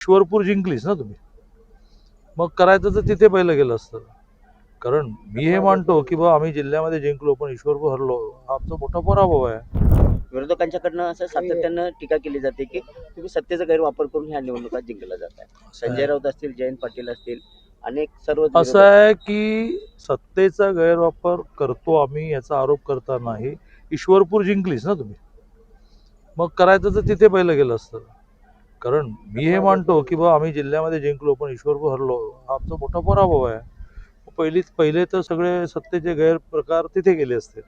ईश्वरपूर जिंकलीस ना तुम्ही, मग करायचं तर तिथे पहिलं गेलं असतं. कारण मी हे मानतो की बा आम्ही जिल्ह्यामध्ये जिंकलो पण ईश्वरपूर हरलो, हा आमचा मोठा पराभव आहे. विरोधकांच्याकडनं असं सातत्यानं टीका केली जाते की तुम्ही सत्तेचा गैरवापर करून ह्या निवडणुका जिंकल्या जात आहे. संजय राऊत असतील, जयंत पाटील असतील, अनेक सर्व असं आहे की सत्तेचा गैरवापर करतो आम्ही याचा आरोप करता नाही. ईश्वरपूर जिंकलीस ना तुम्ही, मग करायचं तर तिथे पहिलं गेलं असतं. कारण मी हे मानतो की बा आम्ही जिल्ह्यामध्ये जिंकलो पण ईश्वरपूर हरलो, हा आमचा मोठा पराभव आहे. पहिले तर सगळे सत्तेचे गैरप्रकार तिथे गेले असते.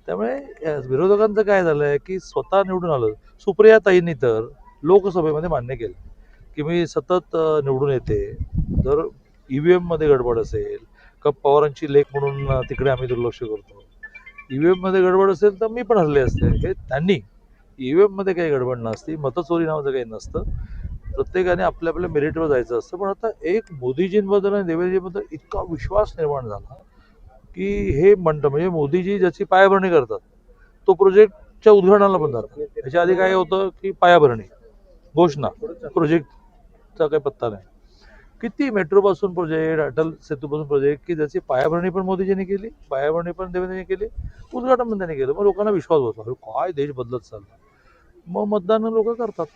त्यामुळे विरोधकांचं काय झालंय की स्वतः निवडून आलं. सुप्रिया ताईंनी तर लोकसभेमध्ये मान्य केलं की मी सतत निवडून येते. जर ईव्हीएम मध्ये गडबड असेल का पवारांची लेख म्हणून तिकडे आम्ही दुर्लक्ष करतो, ईव्हीएम मध्ये गडबड असेल तर मी पण हरले असते. हे त्यांनी ईव्हीएम मध्ये काही गडबड नसती, मतचोरी नावाचं काही नसतं. प्रत्येकाने आपल्या आपल्या मेरिटवर जायचं असतं. पण आता एक मोदीजींबद्दल आणि देवेंद्रजींबद्दल इतका विश्वास निर्माण झाला की हे म्हणतं म्हणजे मोदीजी ज्याची पायाभरणी करतात तो प्रोजेक्टच्या उद्घाटनाला पण जातात. त्याच्या आधी काय होतं की पायाभरणी घोषणा, प्रोजेक्टचा काही पत्ता नाही. किती मेट्रो पासून प्रोजेक्ट, अटल सेतू पासून प्रोजेक्ट की ज्याची पायाभरणी पण मोदीजींनी केली, पायाभरणी पण देवेंद्रजींनी केली, उद्घाटन पण त्यांनी केलं. मग लोकांना विश्वास होता काय देश बदलत चालला. मग मतदान लोक करतात.